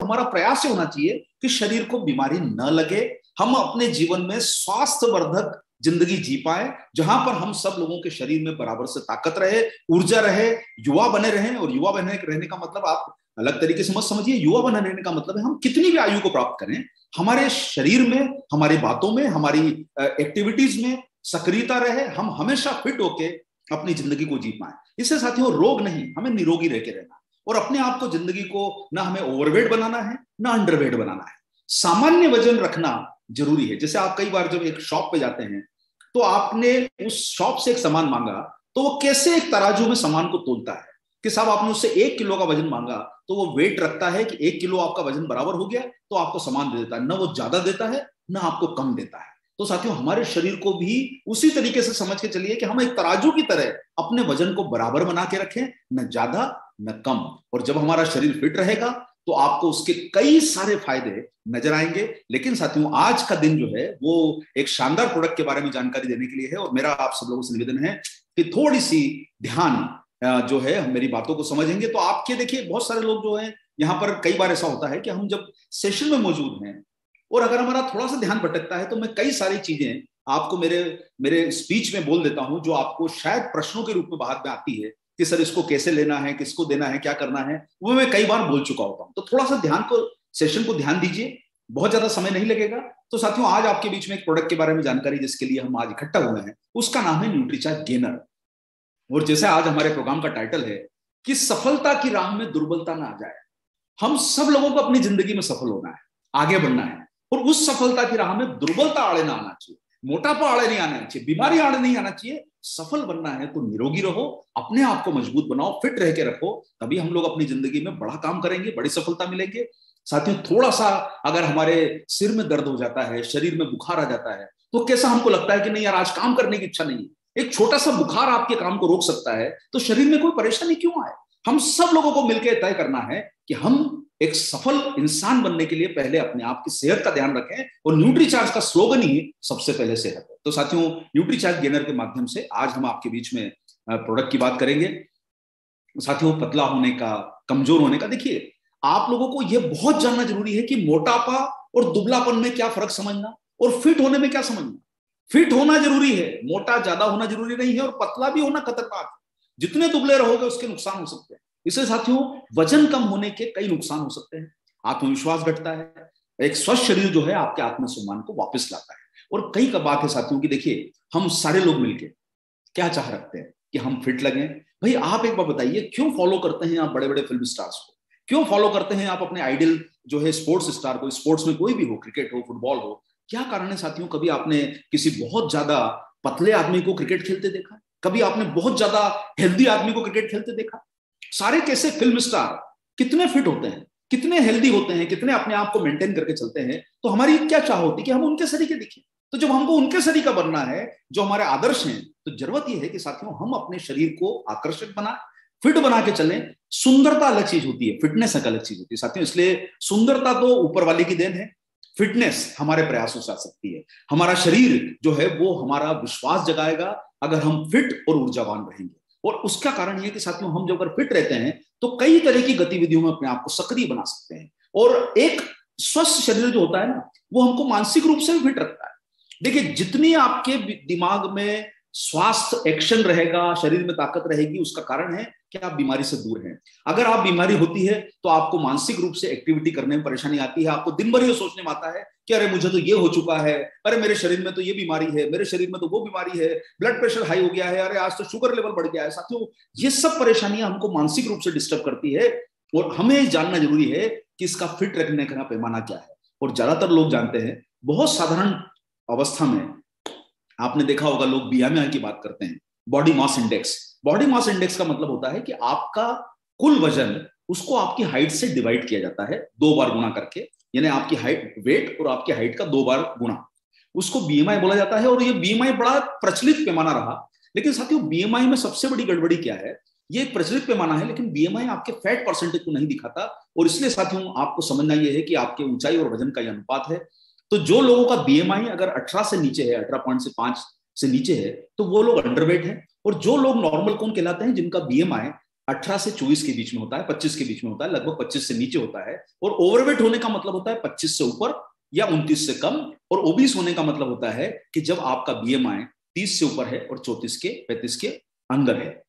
हमारा प्रयास ये होना चाहिए कि शरीर को बीमारी न लगे, हम अपने जीवन में स्वास्थ्यवर्धक जिंदगी जी पाए, जहां पर हम सब लोगों के शरीर में बराबर से ताकत रहे, ऊर्जा रहे, युवा बने रहें। और युवा बने रहने का मतलब आप अलग तरीके से मत समझिए, युवा बने रहने का मतलब है हम कितनी भी आयु को प्राप्त करें, हमारे शरीर में, हमारी बातों में, हमारी एक्टिविटीज में सक्रियता रहे, हम हमेशा फिट होके अपनी जिंदगी को जी पाए। इससे साथियों रोग नहीं, हमें निरोगी रह के रहना और अपने आप को, जिंदगी को ना हमें ओवरवेट बनाना है ना अंडरवेट बनाना है, सामान्य वजन रखना जरूरी है। जैसे आप कई बार जब एक शॉप पे जाते हैं तो आपने उस शॉप से एक सामान मांगा तो वो कैसे एक तराजू में सामान को तोलता है कि साहब आपने उससे 1 किलो का वजन मांगा तो वो वेट रखता है कि 1 किलो आपका वजन बराबर हो गया तो आपको सामान दे देता है, ना वो ज्यादा देता है ना आपको कम देता है। तो साथियों हमारे शरीर को भी उसी तरीके से समझ के चलिए कि हम एक तराजू की तरह अपने वजन को बराबर बना के रखें, न ज्यादा न कम। और जब हमारा शरीर फिट रहेगा तो आपको उसके कई सारे फायदे नजर आएंगे। लेकिन साथियों आज का दिन जो है वो एक शानदार प्रोडक्ट के बारे में जानकारी देने के लिए है और मेरा आप सब लोगों से निवेदन है कि थोड़ी सी ध्यान जो है हम मेरी बातों को समझेंगे तो आपके, देखिए बहुत सारे लोग जो है यहाँ पर, कई बार ऐसा होता है कि हम जब सेशन में मौजूद हैं और अगर हमारा थोड़ा सा ध्यान भटकता है तो मैं कई सारी चीजें आपको मेरे मेरे स्पीच में बोल देता हूं जो आपको शायद प्रश्नों के रूप में बाहर में आती है कि सर इसको कैसे लेना है, किसको देना है, क्या करना है, वो मैं कई बार बोल चुका होता हूं। तो थोड़ा सा ध्यान को, सेशन को ध्यान दीजिए, बहुत ज्यादा समय नहीं लगेगा। तो साथियों आज आपके बीच में एक प्रोडक्ट के बारे में जानकारी जिसके लिए हम आज इकट्ठा हुए हैं उसका नाम है न्यूट्रीचार्ज गेनर। और जैसे आज हमारे प्रोग्राम का टाइटल है कि सफलता की राह में दुर्बलता ना आ जाए, हम सब लोगों को अपनी जिंदगी में सफल होना है, आगे बढ़ना है और उस सफलता की राह में दुर्बलता आड़े ना आना चाहिए, मोटापा आड़े नहीं आना चाहिए, बीमारी आड़े नहीं आना चाहिए। सफल बनना है तो निरोगी रहो, अपने आप को मजबूत बनाओ, फिट रह के रखो, तभी हम लोग अपनी जिंदगी में बड़ा काम करेंगे, बड़ी सफलता मिलेंगे। साथियों थोड़ा सा अगर हमारे सिर में दर्द हो जाता है, शरीर में बुखार आ जाता है तो कैसा हमको लगता है कि नहीं यार आज काम करने की इच्छा नहीं है। एक छोटा सा बुखार आपके काम को रोक सकता है, तो शरीर में कोई परेशानी क्यों आए। हम सब लोगों को मिलकर तय करना है कि हम एक सफल इंसान बनने के लिए पहले अपने आप की सेहत का ध्यान रखें और न्यूट्रीचार्ज का स्लोगन ही सबसे पहले सेहत है। तो साथियों न्यूट्रीचार्ज गेनर के माध्यम से आज हम आपके बीच में प्रोडक्ट की बात करेंगे। साथियों पतला होने का, कमजोर होने का, देखिए आप लोगों को यह बहुत जानना जरूरी है कि मोटापा और दुबलापन में क्या फर्क समझना और फिट होने में क्या समझना। फिट होना जरूरी है, मोटा ज्यादा होना जरूरी नहीं है और पतला भी होना खतरनाक है। जितने दुबले रहोगे उसके नुकसान हो सकते हैं। इससे साथियों वजन कम होने के कई नुकसान हो सकते हैं, आत्मविश्वास घटता है, एक स्वस्थ शरीर जो है आपके आत्मसम्मान को वापस लाता है। और कई का बात है साथियों की, देखिए हम सारे लोग मिलके क्या चाह रखते हैं कि हम फिट लगें। भाई आप एक बार बताइए क्यों फॉलो करते हैं आप बड़े बड़े फिल्म स्टार्स को, क्यों फॉलो करते हैं आप अपने आइडल जो है स्पोर्ट्स स्टार को, स्पोर्ट्स में कोई भी हो, क्रिकेट हो, फुटबॉल हो, क्या कारण है साथियों। कभी आपने किसी बहुत ज्यादा पतले आदमी को क्रिकेट खेलते देखा, कभी आपने बहुत ज्यादा हेल्दी आदमी को क्रिकेट खेलते देखा। सारे कैसे फिल्म स्टार कितने फिट होते हैं, कितने हेल्दी होते हैं, कितने अपने आप को मेंटेन करके चलते हैं। तो हमारी क्या चाह होती है कि हम उनके सरीके दिखें। तो जब हमको उनके सरीका बनना है जो हमारे आदर्श हैं, तो जरूरत यह है कि साथियों हम अपने शरीर को आकर्षक बनाए, फिट बना के चलें। सुंदरता अलग चीज होती है, फिटनेस एक अलग चीज होती है साथियों। इसलिए सुंदरता तो ऊपर वाले की देन है, फिटनेस हमारे प्रयासों से आ सकती है। हमारा शरीर जो है वो हमारा विश्वास जगाएगा अगर हम फिट और ऊर्जावान रहेंगे। और उसका कारण यह कि साथियों हम जब अगर फिट रहते हैं तो कई तरह की गतिविधियों में अपने आप को सक्रिय बना सकते हैं। और एक स्वस्थ शरीर जो होता है ना, वो हमको मानसिक रूप से भी फिट रखता है। देखिए जितनी आपके दिमाग में स्वास्थ्य एक्शन रहेगा, शरीर में ताकत रहेगी, उसका कारण है कि आप बीमारी से दूर हैं। अगर आप बीमारी होती है तो आपको मानसिक रूप से एक्टिविटी करने में परेशानी आती है, आपको दिन भर ये सोचने में आता है कि अरे मुझे तो ये हो चुका है, अरे मेरे शरीर में तो ये बीमारी है, मेरे शरीर में तो वो बीमारी है, ब्लड प्रेशर हाई हो गया है, अरे आज तो शुगर लेवल बढ़ गया है। साथियों ये सब परेशानियां हमको मानसिक रूप से डिस्टर्ब करती है और हमें जानना जरूरी है कि इसका फिट रखने का पैमाना क्या है। और ज्यादातर लोग जानते हैं बहुत साधारण अवस्था में, आपने देखा होगा लोग बीएमआई की बात करते हैं, body mass index. Body mass index का मतलब होता है कि आपका कुल वजन, उसको आपकी हाइट से डिवाइड किया जाता है 2 बार गुणा करके, यानी आपकी हाइट, वेट और आपकी हाइट का 2 बार गुणा, उसको बीएमआई बोला जाता है। और ये बीएमआई बड़ा प्रचलित पैमाना रहा। लेकिन साथियों बीएमआई में सबसे बड़ी गड़बड़ी क्या है, ये एक प्रचलित पैमाना है लेकिन बीएमआई आपके फैट परसेंटेज को नहीं दिखाता। और इसलिए साथियों आपको समझना यह है कि आपके ऊंचाई और वजन का यह अनुपात है। तो जो लोगों का बीएमआई अगर 18 से नीचे है, 18.5 से नीचे है, तो वो लोग अंडरवेट है। और जो लोग नॉर्मल कौन कहलाते हैं, जिनका बीएमआई 18 से 24 के बीच में होता है, 25 के बीच में होता है, लगभग 25 से नीचे होता है। और ओवरवेट होने का मतलब होता है 25 से ऊपर या 29 से कम। और ओबीस होने का मतलब होता है कि जब आपका बीएमआई 30 से ऊपर है और 35 के अंदर है।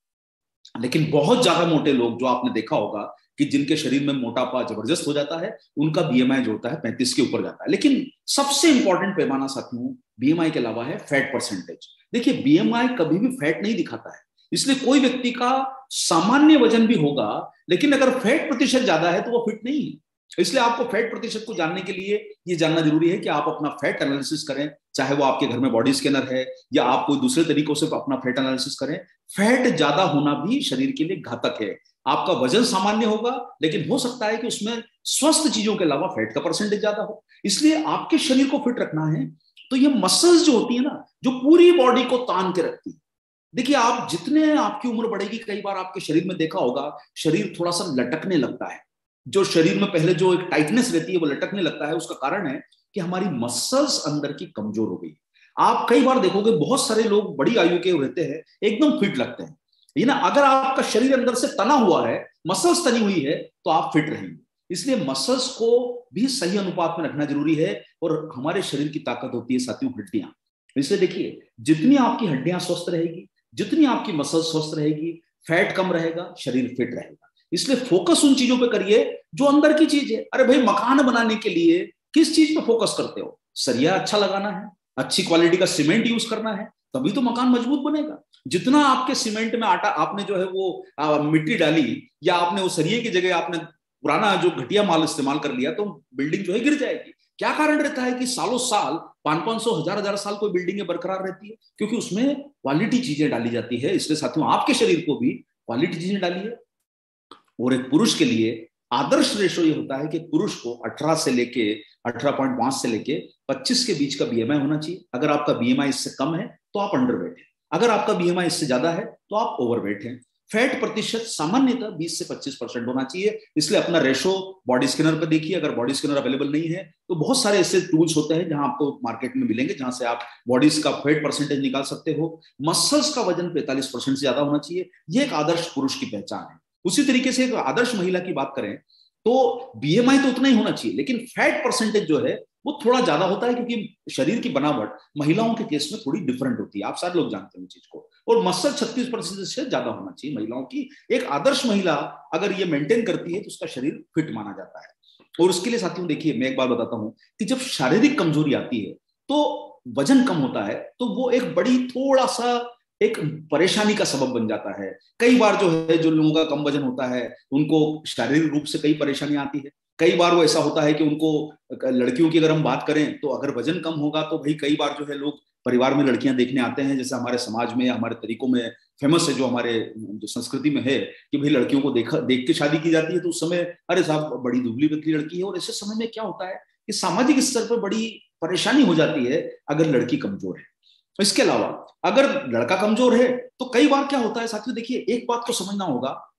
लेकिन बहुत ज्यादा मोटे लोग जो आपने देखा होगा कि जिनके शरीर में मोटापा जबरदस्त हो जाता है, उनका बीएमआई जो होता है 35 के ऊपर जाता है। लेकिन सबसे इंपॉर्टेंट पैमाना साथियों बीएमआई के अलावा है फैट परसेंटेज। देखिए बीएमआई कभी भी फैट नहीं दिखाता है, इसलिए कोई व्यक्ति का सामान्य वजन भी होगा, लेकिन अगर फैट प्रतिशत ज्यादा है तो वो फिट नहीं है। इसलिए आपको फैट प्रतिशत को जानने के लिए ये जानना जरूरी है कि आप अपना फैट एनालिसिस करें, चाहे वो आपके घर में बॉडी स्कैनर है या आप कोई दूसरे तरीकों से अपना फैट एनालिसिस करें। फैट ज्यादा होना भी शरीर के लिए घातक है। आपका वजन सामान्य होगा, लेकिन हो सकता है कि उसमें स्वस्थ चीजों के अलावा फैट का परसेंटेज ज्यादा हो। इसलिए आपके शरीर को फिट रखना है तो ये मसल्स जो होती है ना, जो पूरी बॉडी को तान के रखती है। देखिए आप जितने आपकी उम्र बढ़ेगी, कई बार आपके शरीर में देखा होगा शरीर थोड़ा सा लटकने लगता है। जो शरीर में पहले जो एक टाइटनेस रहती है वो लटकने लगता है। उसका कारण है कि हमारी मसल्स अंदर की कमजोर हो गई। आप कई बार देखोगे बहुत सारे लोग बड़ी आयु के रहते हैं, एकदम फिट लगते हैं। ये ना, अगर आपका शरीर अंदर से तना हुआ है, मसल्स तनी हुई है, तो आप फिट रहेंगे। इसलिए मसल्स को भी सही अनुपात में रखना जरूरी है। और हमारे शरीर की ताकत होती है साथियों हड्डियां। इसलिए देखिए जितनी आपकी हड्डियां स्वस्थ रहेगी, जितनी आपकी मसल स्वस्थ रहेगी, फैट कम रहेगा, शरीर फिट रहेगा। इसलिए फोकस उन चीजों पे करिए जो अंदर की चीज है। अरे भाई मकान बनाने के लिए किस चीज पे फोकस करते हो? सरिया अच्छा लगाना है, अच्छी क्वालिटी का सीमेंट यूज करना है, तभी तो मकान मजबूत बनेगा। जितना आपके सीमेंट में आटा आपने जो है वो मिट्टी डाली, या आपने वो सरिये की जगह आपने पुराना जो घटिया माल इस्तेमाल कर लिया, तो बिल्डिंग जो है गिर जाएगी। क्या कारण रहता है कि सालों साल 500-500 हजार साल कोई बिल्डिंगें बरकरार रहती है? क्योंकि उसमें क्वालिटी चीजें डाली जाती है। इसलिए साथियों आपके शरीर को भी क्वालिटी चीजें डालिए। और एक पुरुष के लिए आदर्श रेशो ये होता है कि पुरुष को 18.5 से लेके 25 के बीच का बीएमआई होना चाहिए। अगर आपका बीएमआई इससे कम है तो आप अंडरवेट है, अगर आपका बीएमआई इससे ज्यादा है तो आप ओवरवेट हैं। फैट प्रतिशत सामान्यतः 20 से 25% होना चाहिए। इसलिए अपना रेशो बॉडी स्कैनर पर देखिए। अगर बॉडी स्कैनर अवेलेबल नहीं है तो बहुत सारे ऐसे टूल्स होते हैं जहां आपको मार्केट में मिलेंगे, जहां से आप बॉडीज का फैट परसेंटेज निकाल सकते हो। मसल्स का वजन 45% से ज्यादा होना चाहिए। ये एक आदर्श पुरुष की पहचान है। उसी तरीके से एक आदर्श महिला की बात करें तो बीएमआई तो उतना ही होना चाहिए, लेकिन फैट परसेंटेज जो है वो थोड़ा ज्यादा होता है, क्योंकि शरीर की बनावट महिलाओं के केस में थोड़ी डिफरेंट होती है। आप सारे लोग जानते हैं चीज को। और मसल 36% से ज्यादा होना चाहिए महिलाओं की। एक आदर्श महिला अगर ये मेंटेन करती है तो उसका शरीर फिट माना जाता है। और उसके लिए साथियों देखिए मैं एक बात बताता हूं कि जब शारीरिक कमजोरी आती है तो वजन कम होता है, तो वो एक बड़ी थोड़ा सा एक परेशानी का सबब बन जाता है। कई बार जो है जो लोगों का कम वजन होता है उनको शारीरिक रूप से कई परेशानी आती है। कई बार वो ऐसा होता है कि उनको, लड़कियों की अगर हम बात करें तो अगर वजन कम होगा तो भाई कई बार जो है लोग परिवार में लड़कियां देखने आते हैं। जैसे हमारे समाज में हमारे तरीकों में फेमस है, जो हमारे जो संस्कृति में है कि भाई लड़कियों को देख के शादी की जाती है। तो उस समय अरे साहब बड़ी दुबली पतली लड़की है। और ऐसे समय में क्या होता है कि सामाजिक स्तर पर बड़ी परेशानी हो जाती है अगर लड़की कमजोर है। इसके अलावा अगर लड़का कमजोर है तो कई बार क्या होता है साथियों, देखिए एक बात तो समझना होगा,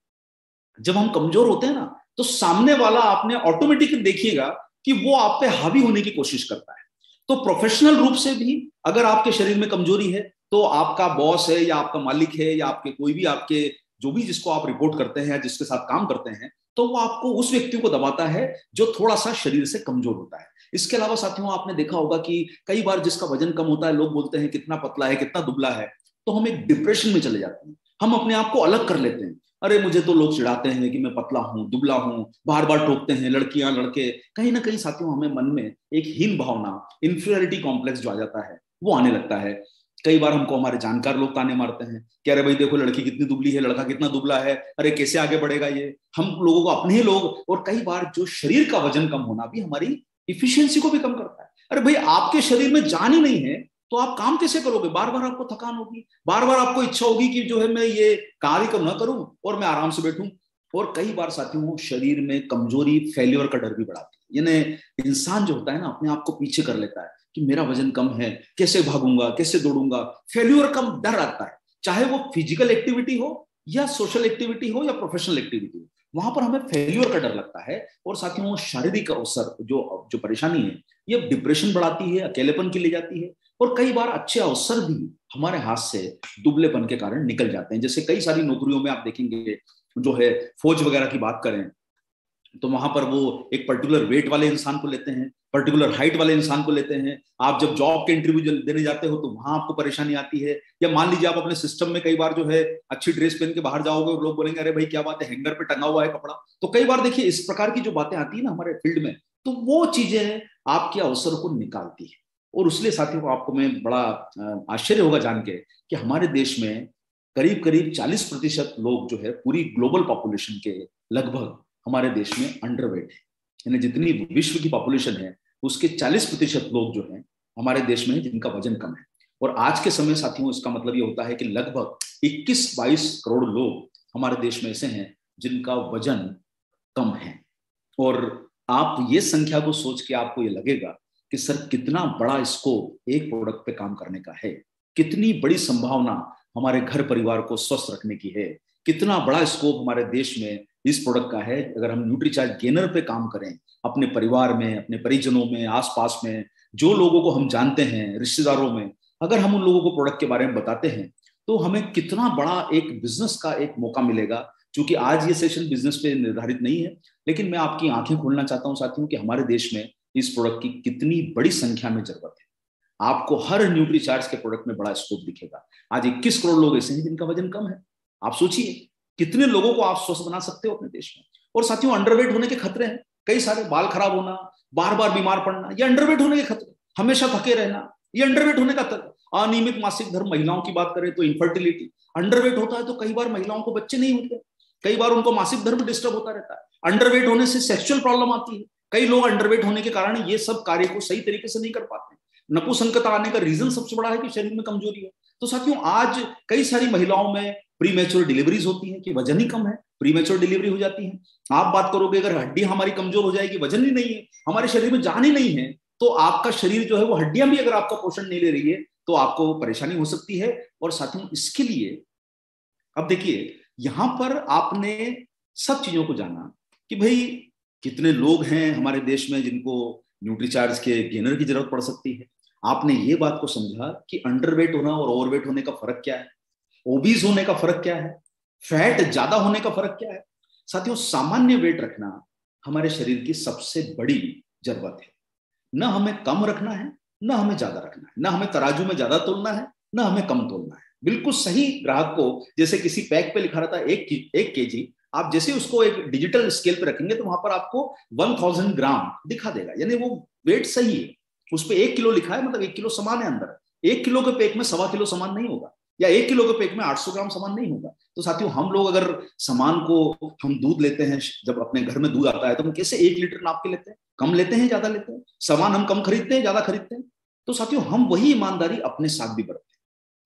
जब हम कमजोर होते हैं ना तो सामने वाला आपने ऑटोमेटिक देखिएगा कि वो आप पे हावी होने की कोशिश करता है। तो प्रोफेशनल रूप से भी अगर आपके शरीर में कमजोरी है तो आपका बॉस है या आपका मालिक है या आपके कोई भी आपके जो भी जिसको आप रिपोर्ट करते हैं या जिसके साथ काम करते हैं, तो वो आपको उस व्यक्ति को दबाता है जो थोड़ा सा शरीर से कमजोर होता है। इसके अलावा साथियों आपने देखा होगा कि कई बार जिसका वजन कम होता है लोग बोलते हैं कितना पतला है, कितना दुबला है, तो हम एक डिप्रेशन में चले जाते हैं। हम अपने आप को अलग कर लेते हैं। अरे मुझे तो लोग चिढ़ाते हैं कि मैं पतला हूं, दुबला हूं, बार बार टोकते हैं लड़कियां लड़के। कहीं ना कहीं साथियों हमें मन में एक हीन भावना, इंफीरियरिटी कॉम्प्लेक्स जो आ जाता है वो आने लगता है। कई बार हमको हमारे जानकार लोग ताने मारते हैं कि अरे भाई देखो लड़की कितनी दुबली है, लड़का कितना दुबला है, अरे कैसे आगे बढ़ेगा ये। हम लोगों को अपने ही लोग, और कई बार जो शरीर का वजन कम होना भी हमारी इफिशियंसी को भी कम करता है। अरे भाई आपके शरीर में जान ही नहीं है तो आप काम कैसे करोगे? बार बार आपको थकान होगी, बार बार आपको इच्छा होगी कि जो है मैं ये कार्य कम ना करूं और मैं आराम से बैठूं। और कई बार साथियों शरीर में कमजोरी फेल्योर का डर भी बढ़ाती है। यानी इंसान जो होता है ना अपने आप को पीछे कर लेता है कि मेरा वजन कम है, कैसे भागूंगा, कैसे दौड़ूंगा। फेल्योर का डर आता है, चाहे वो फिजिकल एक्टिविटी हो या सोशल एक्टिविटी हो या प्रोफेशनल एक्टिविटी हो, वहां पर हमें फेल्योर का डर लगता है। और साथियों शारीरिक अवसर जो जो परेशानी है ये डिप्रेशन बढ़ाती है, अकेलेपन की ले जाती है। और कई बार अच्छे अवसर भी हमारे हाथ से दुबलेपन के कारण निकल जाते हैं। जैसे कई सारी नौकरियों में आप देखेंगे जो है फौज वगैरह की बात करें तो वहां पर वो एक पर्टिकुलर वेट वाले इंसान को लेते हैं, पर्टिकुलर हाइट वाले इंसान को लेते हैं। आप जब जॉब के इंटरव्यू देने जाते हो तो वहां आपको परेशानी आती है। या मान लीजिए आप अपने सिस्टम में कई बार जो है अच्छी ड्रेस पहन के बाहर जाओगे और लोग बोलेंगे अरे भाई क्या बात है, हैंगर पे टंगा हुआ है कपड़ा। तो कई बार देखिए इस प्रकार की जो बातें आती है ना हमारे फील्ड में, तो वो चीजें आपके अवसर को निकालती है। और उसलिए साथियों को आपको मैं बड़ा आश्चर्य होगा जान के कि हमारे देश में करीब करीब 40% लोग जो है पूरी ग्लोबल पॉपुलेशन के लगभग हमारे देश में अंडरवेट है। यानी जितनी विश्व की पॉपुलेशन है उसके 40% लोग जो हैं हमारे देश में है जिनका वजन कम है। और आज के समय साथियों इसका मतलब ये होता है कि लगभग 21-22 करोड़ लोग हमारे देश में ऐसे हैं जिनका वजन कम है। और आप ये संख्या को सोच के आपको ये लगेगा कि सर कितना बड़ा स्कोप एक प्रोडक्ट पे काम करने का है, कितनी बड़ी संभावना हमारे घर परिवार को स्वस्थ रखने की है, कितना बड़ा स्कोप हमारे देश में इस प्रोडक्ट का है। अगर हम न्यूट्रीचार्ज गेनर पे काम करें अपने परिवार में, अपने परिजनों में, आसपास में जो लोगों को हम जानते हैं, रिश्तेदारों में, अगर हम उन लोगों को प्रोडक्ट के बारे में बताते हैं तो हमें कितना बड़ा एक बिजनेस का एक मौका मिलेगा। क्योंकि आज ये सेशन बिजनेस पे निर्धारित नहीं है, लेकिन मैं आपकी आंखें खोलना चाहता हूं साथियों कि हमारे देश में इस प्रोडक्ट की कितनी बड़ी संख्या में जरूरत है। आपको हर न्यूट्रीचार्ज के प्रोडक्ट में बड़ा स्कोप दिखेगा। आज 21 करोड़ लोग ऐसे हैं जिनका वजन कम है। आप सोचिए कितने लोगों को आप स्वस्थ बना सकते हो अपने देश में। और साथियों अंडरवेट होने के खतरे हैं कई सारे, बाल खराब होना, बार बार बीमार पड़ना, ये अंडरवेट होने के खतरे, हमेशा थके रहना, ये अंडरवेट होने का खतरा। अनियमित मासिक धर्म, महिलाओं की बात करें तो इनफर्टिलिटी, अंडरवेट होता है तो कई बार महिलाओं को बच्चे नहीं होते, कई बार उनको मासिक धर्म डिस्टर्ब होता रहता है। अंडरवेट होने से सेक्सुअल प्रॉब्लम आती है। कई लोग अंडरवेट होने के कारण ये सब कार्य को सही तरीके से नहीं कर पाते। नपुंसकता आने का रीजन सबसे बड़ा है कि शरीर में कमजोरी है। तो साथियों आज कई सारी महिलाओं में प्रीमेच्योर डिलीवरीज होती है कि वजन ही कम है, प्रीमेच्योर डिलीवरी हो जाती है। आप बात करोगे अगर हड्डी हमारी कमजोर हो जाएगी, वजन ही नहीं है, हमारे शरीर में जान ही नहीं है, तो आपका शरीर जो है वो हड्डियां भी अगर आपका पोषण नहीं ले रही है तो आपको परेशानी हो सकती है। और साथियों इसके लिए अब देखिए यहां पर आपने सब चीजों को जाना कि भाई कितने लोग हैं हमारे देश में जिनको न्यूट्रीचार्ज के गेनर की जरूरत पड़ सकती है। आपने ये बात को समझा कि अंडरवेट होना और ओवरवेट होने का फर्क क्या है, ओबीज होने का फर्क क्या है, फैट ज्यादा होने का फर्क क्या है। साथियों सामान्य वेट रखना हमारे शरीर की सबसे बड़ी जरूरत है। न हमें कम रखना है, न हमें ज्यादा रखना है, न हमें तराजू में ज्यादा तोलना है, न हमें कम तोलना है। बिल्कुल सही ग्राहक को जैसे किसी पैक पे लिखा रहता है 1 kg, आप जैसे उसको एक डिजिटल स्केल पे रखेंगे तो वहां पर आपको 1000 ग्राम दिखा देगा, यानी वो वेट सही है। उस पर 1 किलो लिखा है मतलब 1 किलो सामान है अंदर। 1 किलो के पैक में 1.25 किलो सामान नहीं होगा, या 1 किलो के पैक में 800 ग्राम सामान नहीं होगा। तो साथियों हम लोग अगर सामान को, हम दूध लेते हैं, जब अपने घर में दूध आता है तो हम कैसे 1 लीटर नाप के लेते हैं, कम लेते हैं ज्यादा लेते हैं, सामान हम कम खरीदते हैं ज्यादा खरीदते हैं। तो साथियों हम वही ईमानदारी अपने साथ भी बरतते हैं।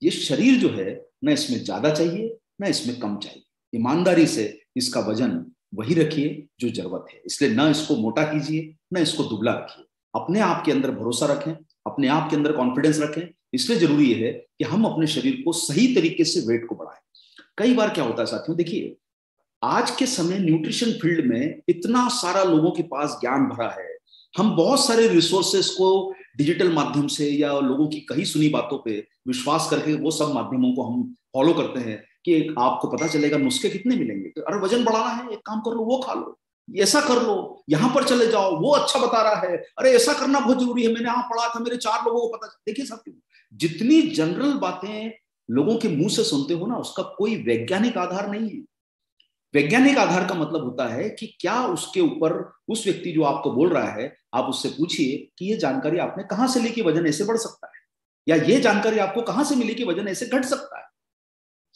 ये शरीर जो है न इसमें ज्यादा चाहिए न इसमें कम चाहिए, ईमानदारी से इसका वजन वही रखिए जो जरूरत है। इसलिए न इसको मोटा कीजिए न इसको दुबला रखिए, अपने आप के अंदर भरोसा रखें, अपने आप के अंदर कॉन्फिडेंस रखें। इसलिए जरूरी है कि हम अपने शरीर को सही तरीके से वेट को बढ़ाएं। कई बार क्या होता है साथियों, देखिए आज के समय न्यूट्रिशन फील्ड में इतना सारा लोगों के पास ज्ञान भरा है, हम बहुत सारे रिसोर्सेस को डिजिटल माध्यम से या लोगों की कही सुनी बातों पे विश्वास करके वो सब माध्यमों को हम फॉलो करते हैं कि आपको पता चलेगा नुस्खे कितने मिलेंगे। तो अरे वजन बढ़ाना है, एक काम कर लो, वो खा लो, ऐसा कर लो, यहां पर चले जाओ, वो अच्छा बता रहा है, अरे ऐसा करना बहुत जरूरी है, मैंने यहाँ पढ़ा था, मेरे 4 लोगों को पता। देखिए साथियों जितनी जनरल बातें लोगों के मुंह से सुनते हो ना उसका कोई वैज्ञानिक आधार नहीं है। वैज्ञानिक आधार का मतलब होता है कि क्या उसके ऊपर उस व्यक्ति जो आपको बोल रहा है, आप उससे पूछिए कि ये जानकारी आपने कहां से ली कि वजन ऐसे बढ़ सकता है, या ये जानकारी आपको कहां से मिली कि वजन ऐसे घट सकता है।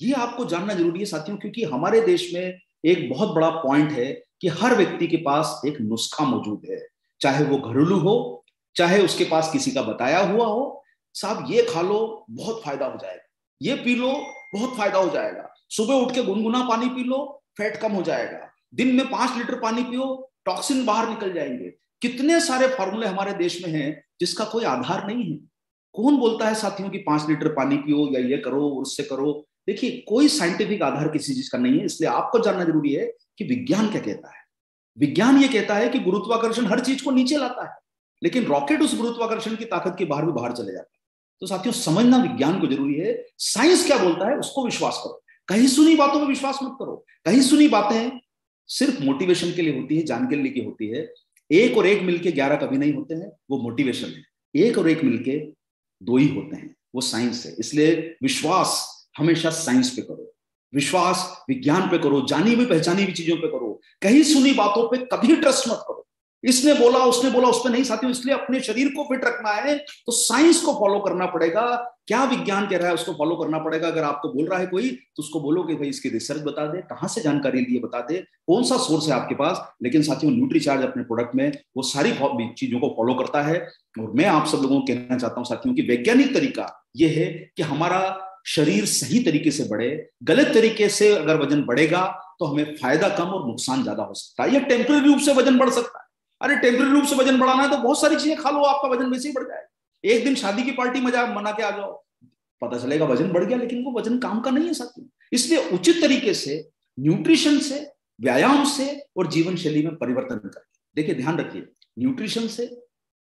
ये आपको जानना जरूरी है साथियों, क्योंकि हमारे देश में एक बहुत बड़ा पॉइंट है कि हर व्यक्ति के पास एक नुस्खा मौजूद है, चाहे वो घरेलू हो, चाहे उसके पास किसी का बताया हुआ हो। साहब ये खा लो बहुत फायदा हो जाएगा, ये पी लो बहुत फायदा हो जाएगा, सुबह उठ के गुनगुना पानी पी लो फैट कम हो जाएगा, दिन में 5 लीटर पानी पियो टॉक्सिन बाहर निकल जाएंगे। कितने सारे फॉर्मूले हमारे देश में हैं जिसका कोई आधार नहीं है। कौन बोलता है साथियों कि 5 लीटर पानी पियो या ये करो उससे करो। देखिए कोई साइंटिफिक आधार किसी चीज का नहीं है। इसलिए आपको जानना जरूरी है कि विज्ञान क्या कहता है। विज्ञान ये कहता है कि गुरुत्वाकर्षण हर चीज को नीचे लाता है, लेकिन रॉकेट उस गुरुत्वाकर्षण की ताकत के बाहर भी बाहर चले जाता है। तो साथियों समझना विज्ञान को जरूरी है, साइंस क्या बोलता है उसको विश्वास करो। कहीं सुनी बातों पर विश्वास मत करो। कहीं सुनी बातें सिर्फ मोटिवेशन के लिए होती है, जानकारी के लिए होती है। एक और एक मिलके 11 कभी नहीं होते हैं, वो मोटिवेशन है। एक और एक मिलके 2 ही होते हैं, वो साइंस है। इसलिए विश्वास हमेशा साइंस पे करो, विश्वास विज्ञान पे करो, जानी हुई पहचानी हुई चीजों पे करो। कहीं सुनी बातों पे कभी ट्रस्ट मत करो। इसने बोला उसने बोला उस पर नहीं साथियों। इसलिए अपने शरीर को फिट रखना है तो साइंस को फॉलो करना पड़ेगा। क्या विज्ञान कह रहा है उसको फॉलो करना पड़ेगा। अगर आपको बोल रहा है कोई तो उसको बोलो कि भाई इसकी रिसर्च बता दे, कहां से जानकारी लिए बता दे, कौन सा सोर्स है आपके पास। लेकिन साथियों न्यूट्रीचार्ज अपने प्रोडक्ट में वो सारी चीजों को फॉलो करता है। और मैं आप सब लोगों को कहना चाहता हूं साथियों कि वैज्ञानिक तरीका यह है कि हमारा शरीर सही तरीके से बढ़े। गलत तरीके से अगर वजन बढ़ेगा तो हमें फायदा कम और नुकसान ज्यादा हो सकता है। यह टेम्पररी रूप से वजन बढ़ सकता है। अरे टेम्पररी रूप से वजन बढ़ाना है तो बहुत सारी चीजें खा लो, आपका वजन वैसे ही बढ़ जाएगा। एक दिन शादी की पार्टी मना के आ जाओ, पता चलेगा वजन बढ़ गया, लेकिन वो वजन काम का नहीं है साथियों। इसलिए उचित तरीके से न्यूट्रिशन से, व्यायाम से और जीवन शैली में परिवर्तन करके, देखिए ध्यान रखिए, न्यूट्रिशन से,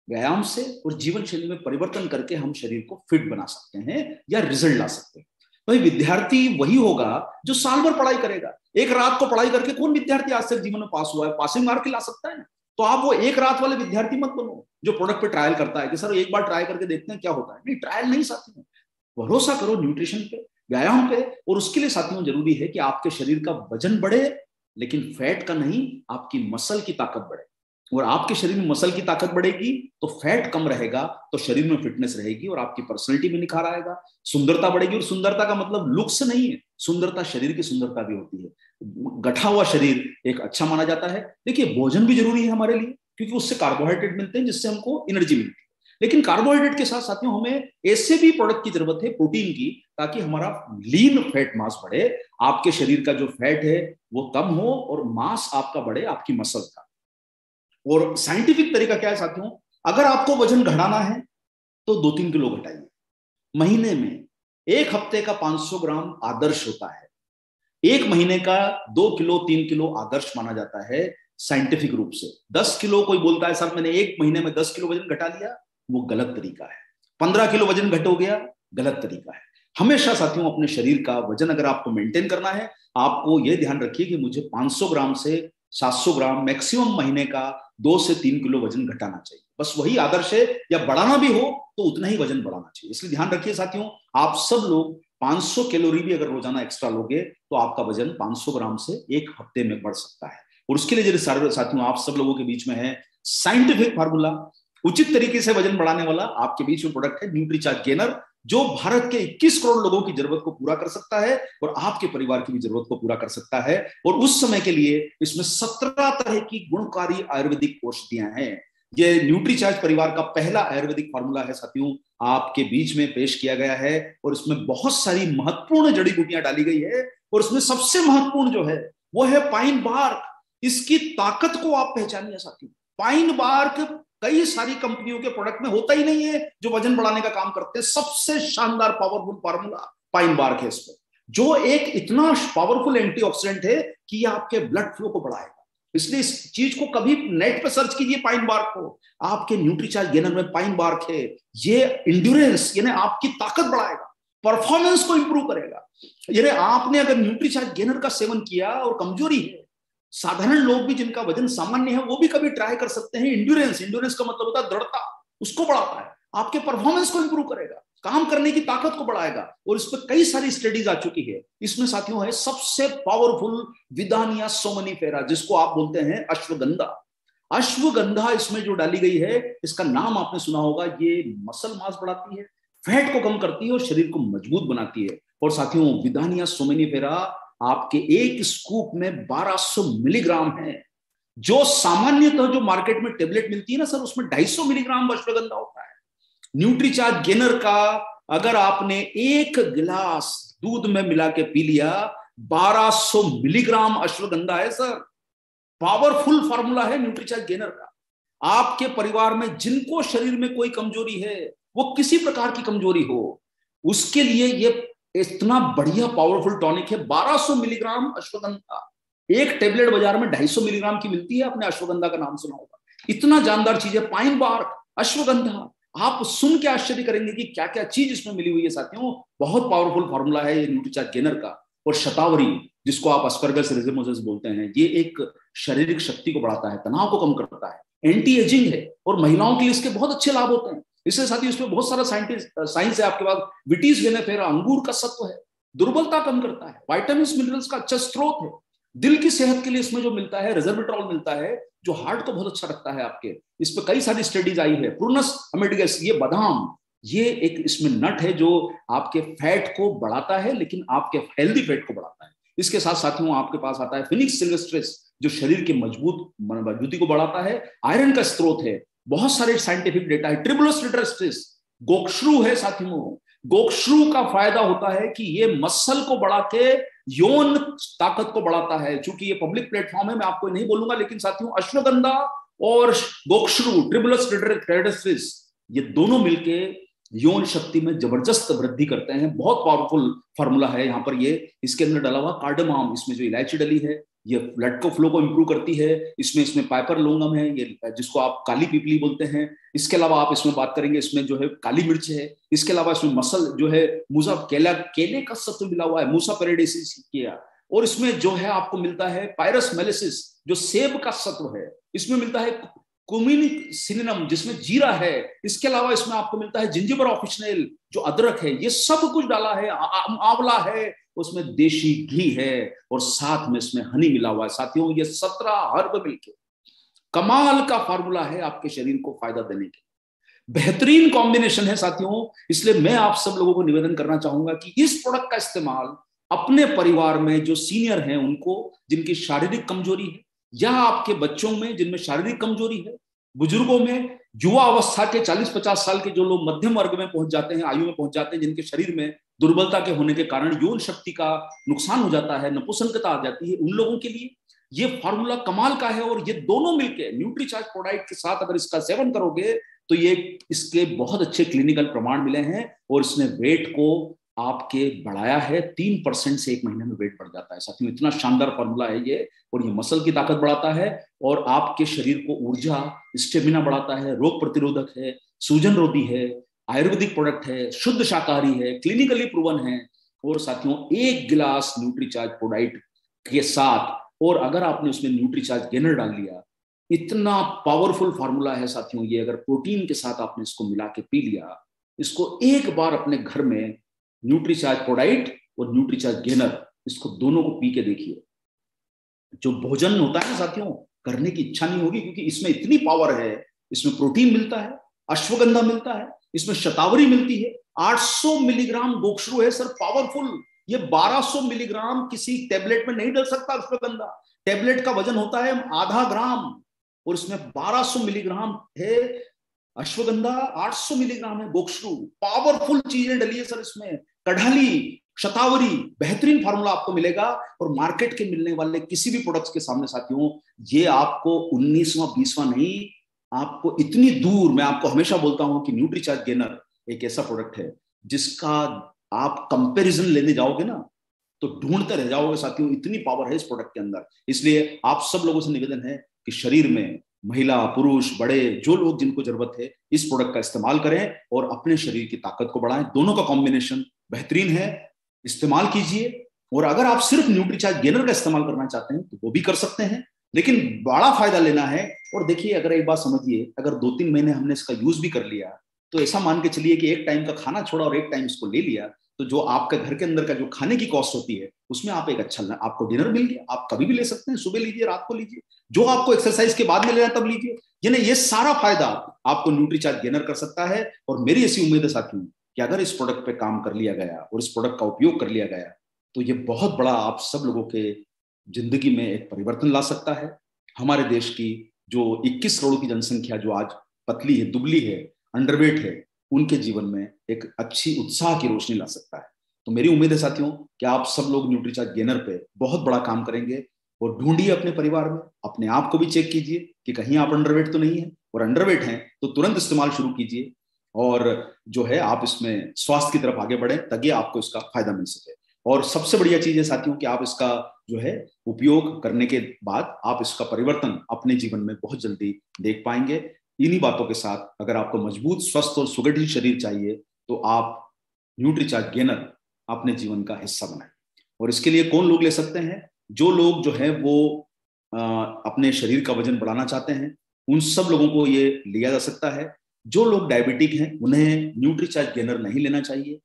व्यायाम से और जीवन शैली में परिवर्तन करके हम शरीर को फिट बना सकते हैं या रिजल्ट ला सकते हैं। भाई विद्यार्थी वही होगा जो साल भर पढ़ाई करेगा। एक रात को पढ़ाई करके कौन विद्यार्थी आज तक जीवन में पास हुआ है? पासिंग मार्क ला सकता है ना। तो आप वो एक रात वाले विद्यार्थी मत बनो जो प्रोडक्ट पे ट्रायल करता है कि सर एक बार ट्राई करके देखते हैं क्या होता है। नहीं, ट्रायल नहीं साथियों, भरोसा करो न्यूट्रिशन पे, व्यायाम पे। और उसके लिए साथियों जरूरी है कि आपके शरीर का वजन बढ़े, लेकिन फैट का नहीं, आपकी मसल की ताकत बढ़े। और आपके शरीर में मसल की ताकत बढ़ेगी तो फैट कम रहेगा, तो शरीर में फिटनेस रहेगी और आपकी पर्सनैलिटी में निखार आएगा, सुंदरता बढ़ेगी। और सुंदरता का मतलब लुक्स नहीं है, सुंदरता शरीर की सुंदरता भी होती है। गठा हुआ शरीर एक अच्छा माना जाता है। देखिए भोजन भी जरूरी है हमारे लिए, क्योंकि उससे कार्बोहाइड्रेट मिलते हैं जिससे हमको एनर्जी मिलती है। लेकिन कार्बोहाइड्रेट के साथ साथियों हमें ऐसे भी प्रोडक्ट की जरूरत है, प्रोटीन की, ताकि हमारा लीन फैट मास बढ़े, आपके शरीर का जो फैट है वो कम हो और मास आपका बढ़े, आपकी मसल का। और साइंटिफिक तरीका क्या है साथियों? अगर आपको वजन घटाना है तो 2-3 किलो घटाइए महीने में। एक हफ्ते का 500 ग्राम आदर्श होता है, एक महीने का 2 किलो 3 किलो आदर्श माना जाता है साइंटिफिक रूप से। 10 किलो कोई बोलता है सर मैंने एक महीने में 10 किलो वजन घटा लिया, वो गलत तरीका है। 15 किलो वजन घट हो गया, गलत तरीका है। हमेशा साथियों अपने शरीर का वजन अगर आपको मेंटेन करना है, आपको यह ध्यान रखिए कि मुझे 500 ग्राम से 700 ग्राम मैक्सिमम महीने का 2 से 3 किलो वजन घटाना चाहिए, बस वही आदर्श है। या बढ़ाना भी हो तो उतना ही वजन बढ़ाना चाहिए। इसलिए ध्यान रखिए साथियों, आप सब लोग 500 कैलोरी भी अगर रोजाना एक्स्ट्रा लोगे तो आपका वजन 500 ग्राम से एक हफ्ते में बढ़ सकता है। और उसके लिए जैसे साथियों आप सब लोगों के बीच में है साइंटिफिक फार्मूला, उचित तरीके से वजन बढ़ाने वाला आपके बीच में प्रोडक्ट है न्यूट्रीचार्ज गेनर, जो भारत के 21 करोड़ लोगों की जरूरत को पूरा कर सकता है और आपके परिवार की भी जरूरत को पूरा कर सकता है। और उस समय के लिए इसमें 17 तरह की गुणकारी आयुर्वेदिक औषधियां हैं। ये न्यूट्रीचार्ज परिवार का पहला आयुर्वेदिक फार्मूला है साथियों, आपके बीच में पेश किया गया है। और इसमें बहुत सारी महत्वपूर्ण जड़ी बूटियां डाली गई है। और इसमें सबसे महत्वपूर्ण जो है वो है पाइन बार्क। इसकी ताकत को आप पहचानिए साथियों। पाइन बार्क कई सारी कंपनियों के प्रोडक्ट में होता ही नहीं है जो वजन बढ़ाने का काम करते हैं। सबसे शानदार पावरफुल फार्मूला पाइन बार्क है इसमें, जो एक इतना पावरफुल एंटीऑक्सीडेंट है कि ये आपके ब्लड फ्लो को बढ़ाएगा। इसलिए इस चीज को कभी नेट पे सर्च कीजिए, पाइन बार्क को। आपके न्यूट्रीचार्ज गेनर में पाइन बार्क है। ये इंड्योरेंस यानी आपकी ताकत बढ़ाएगा, परफॉर्मेंस को इंप्रूव करेगा। यानी आपने अगर न्यूट्रीचार्ज गेनर का सेवन किया और कमजोरी है, साधारण लोग भी जिनका वजन सामान्य है वो भी कभी ट्राई कर सकते हैं। इंड्योरेंस, इंड्योरेंस का मतलब होता है दृढ़ता, उसको बढ़ाता है, आपके परफॉर्मेंस को इंप्रूव करेगा, काम करने की ताकत को बढ़ाएगा। और इस पर कई सारी स्टडीज आ चुकी है। इसमें साथियों है सबसे पावरफुल विदानिया सोमनीफेरा, जिसको आप बोलते हैं अश्वगंधा। अश्वगंधा इसमें जो डाली गई है, इसका नाम आपने सुना होगा। ये मसल मास बढ़ाती है, फैट को कम करती है और शरीर को मजबूत बनाती है। और साथियों विदानिया सोमनीफेरा आपके एक स्कूप में 1200 मिलीग्राम है, जो सामान्यतः जो मार्केट में टेबलेट मिलती है ना सर, उसमें 250 मिलीग्राम अश्वगंधा होता है। न्यूट्रीचार्ज गेनर का अगर आपने एक गिलास दूध में मिला के पी लिया, 1200 मिलीग्राम अश्वगंधा है सर। पावरफुल फार्मूला है न्यूट्रीचार्ज गेनर का। आपके परिवार में जिनको शरीर में कोई कमजोरी है, वो किसी प्रकार की कमजोरी हो, उसके लिए ये इतना बढ़िया पावरफुल टॉनिक है। 1200 मिलीग्राम अश्वगंधा, एक टेबलेट बाजार में 250 मिलीग्राम की मिलती है, आपने अश्वगंधा का नाम सुना होगा। इतना जानदार चीज है पाइन बार्क, अश्वगंधा। आप सुन के आश्चर्य करेंगे कि क्या क्या चीज इसमें मिली हुई है साथियों। बहुत पावरफुल फार्मूला है ये न्यूट्रीचार्ज गेनर का। और शतावरी, जिसको आप एस्परगस रेजिमोजेस बोलते हैं, ये एक शारीरिक शक्ति को बढ़ाता है, तनाव को कम करता है, एंटी एजिंग है, और महिलाओं के लिए इसके बहुत अच्छे लाभ होते हैं। इसके साथ ही इसमें बहुत सारा साइंस है आपके पास। विटीज वेनेफेरा अंगूर का सत्व है, दुर्बलता कम करता है, विटामिन मिनरल्स का अच्छा स्रोत है। दिल की सेहत के लिए इसमें जो मिलता है रेसवेट्रॉल मिलता है, जो हार्ट को बहुत अच्छा रखता है आपके। इस पर कई सारी स्टडीज आई है। प्रूनस अमेडिगस, ये बादाम, ये एक इसमें नट है जो आपके फैट को बढ़ाता है, लेकिन आपके हेल्दी फैट को बढ़ाता है। इसके साथ साथियों आपके पास आता है फिनिक्स सिल्वेस्ट्रिस, जो शरीर के मजबूती को बढ़ाता है, आयरन का स्रोत है, बहुत सारे साइंटिफिक डेटा है। ट्रिबुलस लिटरस्ट्रिस, गोक्षरू है साथियों। गोक्षरू का फायदा होता है कि ये मसल को बढ़ा के यौन ताकत को बढ़ाता है। चूंकि ये पब्लिक प्लेटफॉर्म है, मैं आपको नहीं बोलूंगा, लेकिन साथियों अश्वगंधा और गोक्षरू, ट्रिबुलस लिटरस्ट्रिस, ये दोनों मिलके यौन शक्ति में जबरदस्त वृद्धि करते हैं। बहुत पावरफुल फार्मूला है यहाँ पर ये। इसके अंदर डाला हुआ कार्डमम, इसमें जो इलायची डली है, ये ब्लड को फ्लो को इंप्रूव करती है। इसमें पाइपर लोंगम है, ये जिसको आप काली पीपली बोलते हैं। इसके अलावा आप इसमें बात करेंगे, इसमें जो है काली मिर्च है। इसके अलावा इसमें मसल जो है मूसा केले का सत्व मिला हुआ है, मूसा पेरेडिसिस किया। और इसमें जो है आपको मिलता है पायरस मेलिसिस, जो सेब का सत्व है। इसमें मिलता है कुमिन सिनेनम, जिसमें जीरा है। इसके अलावा इसमें आपको मिलता है जिंजिबर ऑफिशनल, जो अदरक है। ये सब कुछ डाला है, आंवला है, उसमें देशी घी है, और साथ में इसमें हनी मिला हुआ है। साथियों ये 17 हर्ब मिलके कमाल का फार्मूला है आपके शरीर को फायदा देने के। बेहतरीन कॉम्बिनेशन है साथियों। इसलिए मैं आप सब लोगों को निवेदन करना चाहूंगा कि इस प्रोडक्ट का इस्तेमाल अपने परिवार में जो सीनियर हैं उनको, जिनकी शारीरिक कमजोरी है, या आपके बच्चों में जिनमें शारीरिक कमजोरी है, बुजुर्गों में, युवा अवस्था के 40-50 साल के जो लोग मध्यम वर्ग में पहुंच जाते हैं, आयु में पहुंच जाते हैं, जिनके शरीर में दुर्बलता के होने के कारण यौन शक्ति का नुकसान हो जाता है, नपुंसकता आ जाती है, उन लोगों के लिए ये फार्मूला कमाल का है। और ये दोनों मिलके न्यूट्रीचार्ज प्रोडाइट के साथ अगर इसका सेवन करोगे तो ये इसके बहुत अच्छे क्लिनिकल प्रमाण मिले हैं, और इसने वेट को आपके बढ़ाया है। 3% से 1 महीने में वेट बढ़ जाता है साथियों। इतना शानदार फार्मूला है ये। और ये मसल की ताकत बढ़ाता है, और आपके शरीर को ऊर्जा, स्टेमिना बढ़ाता है, रोग प्रतिरोधक है, सूजन रोधी है, आयुर्वेदिक प्रोडक्ट है, शुद्ध शाकाहारी है, क्लिनिकली प्रूवन है। और साथियों 1 गिलास न्यूट्रीचार्ज प्रोडाइट के साथ, और अगर आपने उसमें न्यूट्रीचार्ज गेनर डाल लिया, इतना पावरफुल फार्मूला है साथियों ये। अगर प्रोटीन के साथ आपने इसको मिला के पी लिया, इसको एक बार अपने घर में न्यूट्रीचार्ज प्रोडाइट और न्यूट्रीचार्ज गेनर, इसको दोनों को पी के देखिए। जो भोजन होता है ना साथियों, करने की इच्छा नहीं होगी, क्योंकि इसमें इतनी पावर है। इसमें प्रोटीन मिलता है, अश्वगंधा मिलता है, इसमें शतावरी मिलती है, 800 मिलीग्राम गोक्षरू है सर, पावरफुल। ये 1200 मिलीग्राम किसी टेबलेट में नहीं डल सकता अश्वगंधा। टेबलेट का वजन होता है आधा ग्राम, और इसमें 1200 मिलीग्राम है अश्वगंधा, 800 मिलीग्राम है गोक्षरू। पावरफुल चीजें डली है सर इसमें। कढ़ाली, शतावरी, बेहतरीन फार्मूला आपको मिलेगा। और मार्केट के मिलने वाले किसी भी प्रोडक्ट्स के सामने साथियों, ये आपको 19वां 20वां नहीं, आपको इतनी दूर। मैं आपको हमेशा बोलता हूं कि न्यूट्रीचार्ज गेनर एक ऐसा प्रोडक्ट है जिसका आप कंपैरिजन लेने जाओगे ना तो ढूंढते रह जाओगे साथियों। इतनी पावर है इस प्रोडक्ट के अंदर। इसलिए आप सब लोगों से निवेदन है कि शरीर में महिला, पुरुष, बड़े, जो लोग जिनको जरूरत है, इस प्रोडक्ट का इस्तेमाल करें और अपने शरीर की ताकत को बढ़ाएं। दोनों का कॉम्बिनेशन बेहतरीन है, इस्तेमाल कीजिए। और अगर आप सिर्फ न्यूट्रीचार्ज गेनर का इस्तेमाल करना चाहते हैं तो वो भी कर सकते हैं, लेकिन बड़ा फायदा लेना है। और देखिए, अगर एक बात समझिए, अगर 2-3 महीने हमने इसका यूज भी कर लिया तो ऐसा मान के चलिए कि एक टाइम का खाना छोड़ा और एक टाइम इसको ले लिया, तो जो आपके घर के अंदर का जो खाने की कॉस्ट होती है उसमें आप एक अच्छा आपको डिनर मिल गया। आप कभी भी ले सकते हैं, सुबह लीजिए, रात को लीजिए, जो आपको एक्सरसाइज के बाद में लेना तब लीजिए। यानी ये सारा फायदा आपको न्यूट्रीचार्ज गेनर कर सकता है। और मेरी ऐसी उम्मीद है साथियों कि अगर इस प्रोडक्ट पे काम कर लिया गया और इस प्रोडक्ट का उपयोग कर लिया गया तो ये बहुत बड़ा आप सब लोगों के जिंदगी में एक परिवर्तन ला सकता है। हमारे देश की जो 21 करोड़ की जनसंख्या जो आज पतली है, दुबली है, अंडरवेट है, उनके जीवन में एक अच्छी उत्साह की रोशनी ला सकता है। तो मेरी उम्मीद है साथियों कि आप सब लोग न्यूट्रीचार्ज गेनर पे बहुत बड़ा काम करेंगे। और ढूंढिए अपने परिवार में, अपने आप को भी चेक कीजिए कि कहीं आप अंडरवेट तो नहीं है, और अंडरवेट हैं तो तुरंत इस्तेमाल शुरू कीजिए। और जो है आप इसमें स्वास्थ्य की तरफ आगे बढ़े ताकि आपको इसका फायदा मिल सके। और सबसे बढ़िया चीज है साथियों कि आप इसका जो है उपयोग करने के बाद आप इसका परिवर्तन अपने जीवन में बहुत जल्दी देख पाएंगे। इन्हीं बातों के साथ अगर आपको मजबूत, स्वस्थ और सुगठित शरीर चाहिए तो आप न्यूट्रीचार्ज गेनर अपने जीवन का हिस्सा बनाएं। और इसके लिए कौन लोग ले सकते हैं? जो लोग जो है वो अपने शरीर का वजन बढ़ाना चाहते हैं, उन सब लोगों को ये लिया जा सकता है। जो लोग डायबिटिक हैं उन्हें न्यूट्रीचार्ज गेनर नहीं लेना चाहिए।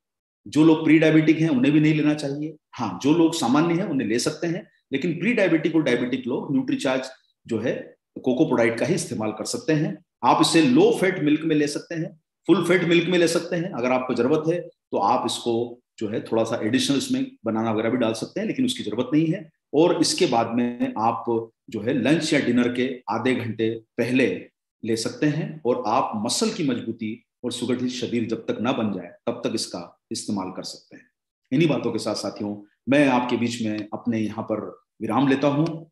जो लोग प्री डायबिटिक हैं उन्हें भी नहीं लेना चाहिए। हाँ, जो लोग सामान्य हैं उन्हें ले सकते हैं, लेकिन प्री डायबिटिक और डायबिटिक लोग न्यूट्रीचार्ज जो है कोकोप्रोडाइट का ही इस्तेमाल कर सकते हैं। आप इसे लो फैट मिल्क में ले सकते हैं, फुल फैट मिल्क में ले सकते हैं। अगर आपको जरूरत है तो आप इसको जो है थोड़ा सा एडिशनल इसमें बनाना वगैरह भी डाल सकते हैं, लेकिन उसकी जरूरत नहीं है। और इसके बाद में आप जो है लंच या डिनर के आधे घंटे पहले ले सकते हैं, और आप मसल की मजबूती और सुगठित शरीर जब तक ना बन जाए तब तक इसका इस्तेमाल कर सकते हैं। इन्हीं बातों के साथ साथियों, मैं आपके बीच में अपने यहाँ पर विराम लेता हूँ।